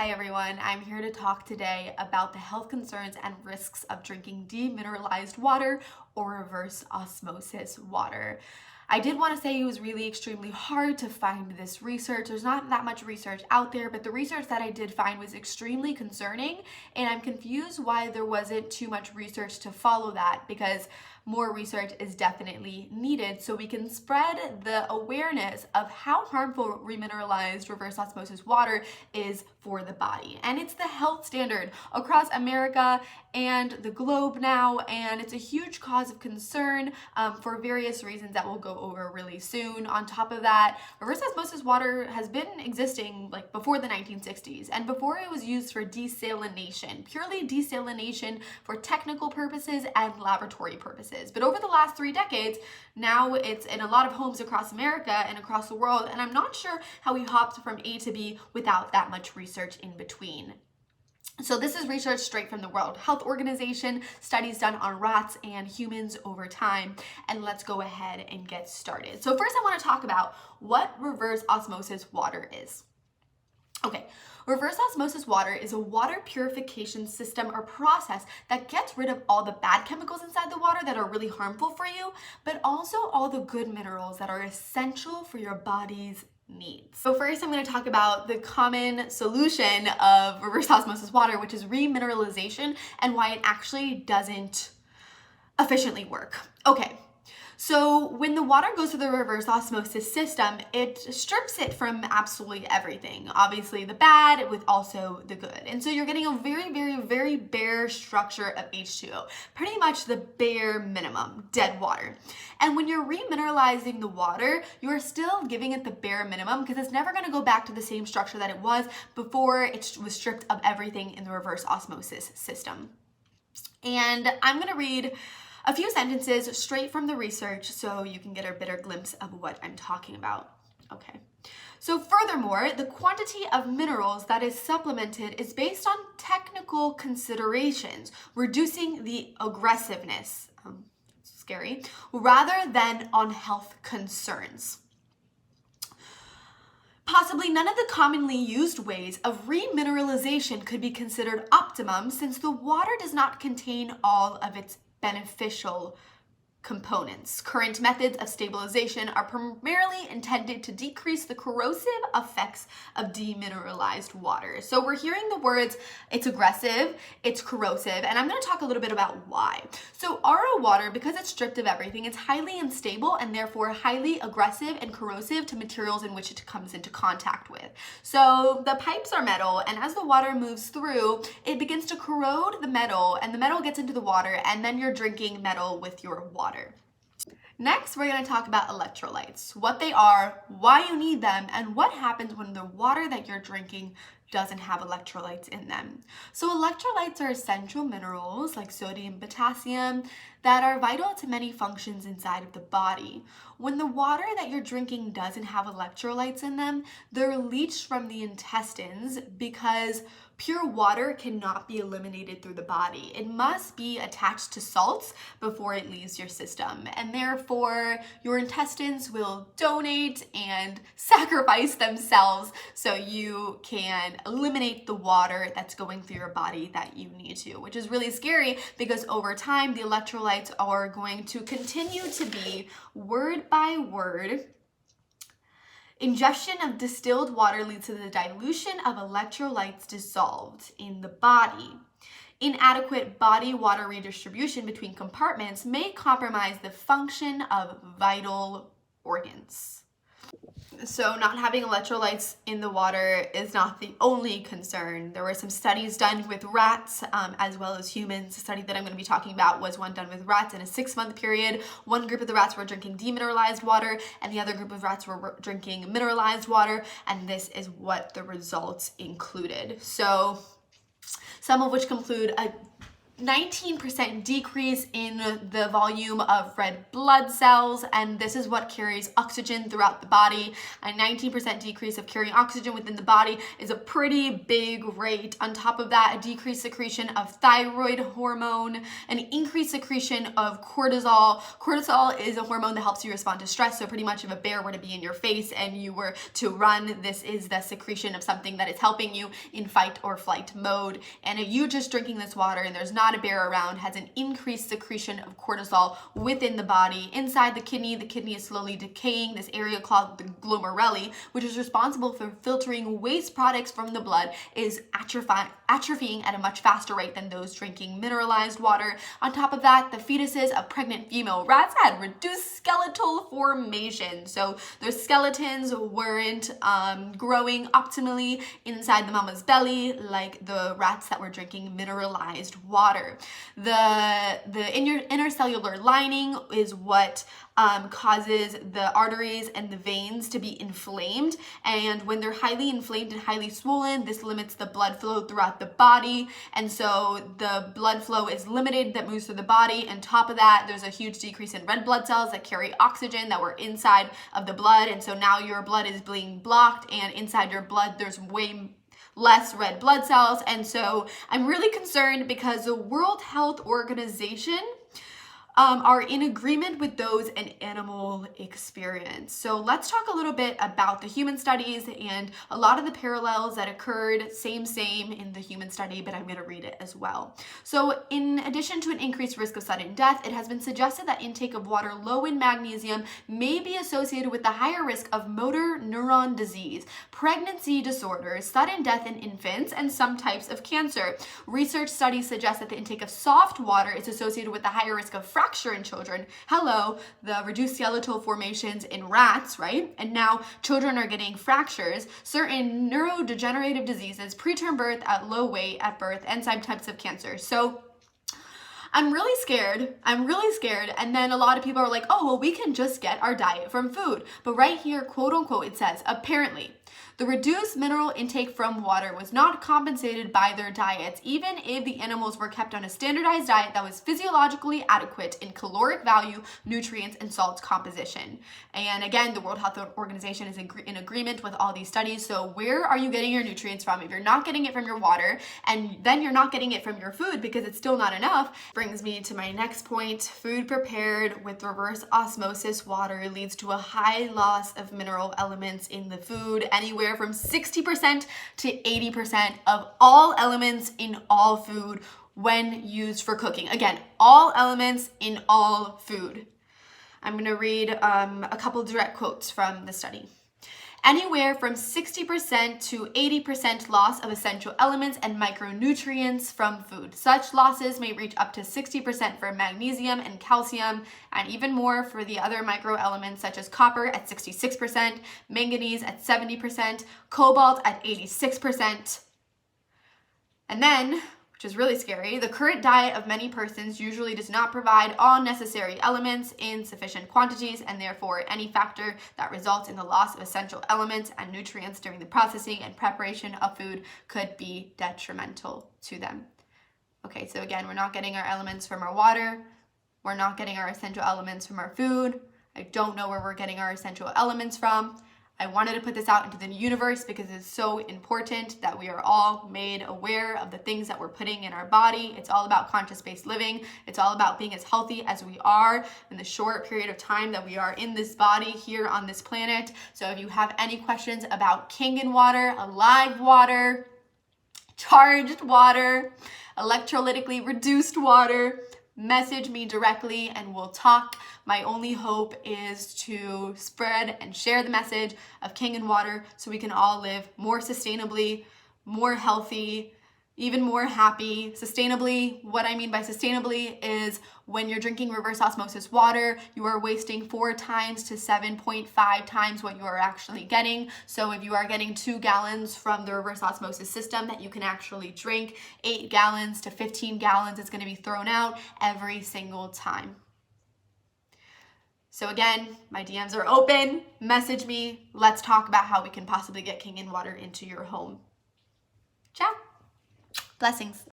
Hi everyone, I'm here to talk today about the health concerns and risks of drinking demineralized water or reverse osmosis water. I did want to say it was really extremely hard to find this research. There's not that much research out there, but the research that I did find was extremely concerning, and I'm confused why there wasn't too much research to follow that, because more research is definitely needed so we can spread the awareness of how harmful remineralized reverse osmosis water is for the body. And it's the health standard across America and the globe now, and it's a huge cause of concern for various reasons that we'll go over really soon. On top of that, reverse osmosis water has been existing like before the 1960s, and before it was used for desalination, purely desalination for technical purposes and laboratory purposes. But over the last 3 decades, now it's in a lot of homes across America and across the world, and I'm not sure how we hopped from A to B without that much research in between. So this is research straight from the World Health Organization, studies done on rats and humans over time, and let's go ahead and get started. So first I want to talk about what reverse osmosis water is. Okay, reverse osmosis water is a water purification system or process that gets rid of all the bad chemicals inside the water that are really harmful for you, but also all the good minerals that are essential for your body's needs. So first I'm going to talk about the common solution of reverse osmosis water, which is remineralization, and why it actually doesn't efficiently work. Okay. So when the water goes through the reverse osmosis system, it strips it from absolutely everything. Obviously the bad with also the good. And so you're getting a very bare structure of H2O. Pretty much the bare minimum, dead water. And when you're remineralizing the water, you're still giving it the bare minimum because it's never going to go back to the same structure that it was before it was stripped of everything in the reverse osmosis system. And I'm going to read a few sentences straight from the research so you can get a better glimpse of what I'm talking about. Okay. So furthermore, the quantity of minerals that is supplemented is based on technical considerations, reducing the aggressiveness, scary, rather than on health concerns. Possibly none of the commonly used ways of remineralization could be considered optimum, since the water does not contain all of its beneficial components. Current methods of stabilization are primarily intended to decrease the corrosive effects of demineralized water. So we're hearing the words, it's aggressive, it's corrosive, and I'm going to talk a little bit about why. So RO water, because it's stripped of everything, it's highly unstable and therefore highly aggressive and corrosive to materials in which it comes into contact with. So the pipes are metal, and as the water moves through, it begins to corrode the metal, and the metal gets into the water, and then you're drinking metal with your water. Next, we're going to talk about electrolytes, what they are, why you need them, and what happens when the water that you're drinking doesn't have electrolytes in them. So electrolytes are essential minerals like sodium, potassium that are vital to many functions inside of the body. When the water that you're drinking doesn't have electrolytes in them, they're leached from the intestines because pure water cannot be eliminated through the body. It must be attached to salts before it leaves your system, and therefore your intestines will donate and sacrifice themselves so you can eliminate the water that's going through your body that you need to, which is really scary because over time the electrolytes are going to continue to be word by word. Ingestion of distilled water leads to the dilution of electrolytes dissolved in the body. Inadequate body water redistribution between compartments may compromise the function of vital organs. So not having electrolytes in the water is not the only concern. There were some studies done with rats as well as humans. The study that I'm going to be talking about was one done with rats in a 6-month period. One group of the rats were drinking demineralized water, and the other group of rats were drinking mineralized water, and this is what the results included. So some of which conclude a 19% decrease in the volume of red blood cells, and this is what carries oxygen throughout the body. A 19% decrease of carrying oxygen within the body is a pretty big rate. On top of that, a decreased secretion of thyroid hormone, an increased secretion of cortisol. Cortisol is a hormone that helps you respond to stress, so pretty much if a bear were to be in your face and you were to run, this is the secretion of something that is helping you in fight or flight mode. And if you just drinking this water and there's not a bear around, has an increased secretion of cortisol within the body. Inside the kidney is slowly decaying. This area called the glomeruli, which is responsible for filtering waste products from the blood, is atrophying at a much faster rate than those drinking mineralized water. On top of that, the fetuses of pregnant female rats had reduced skeletal formation. So their skeletons weren't growing optimally inside the mama's belly like the rats that were drinking mineralized water. The intercellular lining is what causes the arteries and the veins to be inflamed, and when they're highly inflamed and highly swollen, this limits the blood flow throughout the body, and so the blood flow is limited that moves through the body. On top of that, there's a huge decrease in red blood cells that carry oxygen that were inside of the blood, and so now your blood is being blocked, and inside your blood there's way less red blood cells. And so I'm really concerned because the World Health Organization are in agreement with those in animal experience. So let's talk a little bit about the human studies and a lot of the parallels that occurred same in the human study, but I'm going to read it as well. So in addition to an increased risk of sudden death, it has been suggested that intake of water low in magnesium may be associated with the higher risk of motor neuron disease, pregnancy disorders, sudden death in infants, and some types of cancer. Research studies suggest that the intake of soft water is associated with the higher risk of fracture in children. Hello, the reduced skeletal formations in rats, right? And now children are getting fractures, certain neurodegenerative diseases, preterm birth at low weight at birth, and some types of cancer. So I'm really scared. And then a lot of people are like, oh, well, we can just get our diet from food. But right here, quote unquote, it says, apparently, the reduced mineral intake from water was not compensated by their diets, even if the animals were kept on a standardized diet that was physiologically adequate in caloric value, nutrients, and salt composition. And again, the World Health Organization is in agreement with all these studies. So where are you getting your nutrients from? If you're not getting it from your water, and then you're not getting it from your food because it's still not enough, brings me to my next point. Food prepared with reverse osmosis water leads to a high loss of mineral elements in the food, anywhere from 60% to 80% of all elements in all food when used for cooking. Again, all elements in all food. I'm going to read a couple direct quotes from the study. Anywhere from 60% to 80% loss of essential elements and micronutrients from food. Such losses may reach up to 60% for magnesium and calcium, and even more for the other microelements such as copper at 66%, manganese at 70%, cobalt at 86%. And then, which is really scary, the current diet of many persons usually does not provide all necessary elements in sufficient quantities, and therefore any factor that results in the loss of essential elements and nutrients during the processing and preparation of food could be detrimental to them. Okay, so again, we're not getting our elements from our water. We're not getting our essential elements from our food. I don't know where we're getting our essential elements from. I wanted to put this out into the universe because it's so important that we are all made aware of the things that we're putting in our body. It's all about conscious-based living. It's all about being as healthy as we are in the short period of time that we are in this body here on this planet. So if you have any questions about Kangen water, alive water, charged water, electrolytically reduced water, message me directly and we'll talk. My only hope is to spread and share the message of Kangen water so we can all live more sustainably, more healthy, even more happy. Sustainably, what I mean by sustainably is when you're drinking reverse osmosis water, you are wasting 4 times to 7.5 times what you are actually getting. So if you are getting 2 gallons from the reverse osmosis system that you can actually drink, 8 gallons to 15 gallons is going to be thrown out every single time. So again, my DMs are open. Message me. Let's talk about how we can possibly get Kangen water into your home. Ciao. Blessings.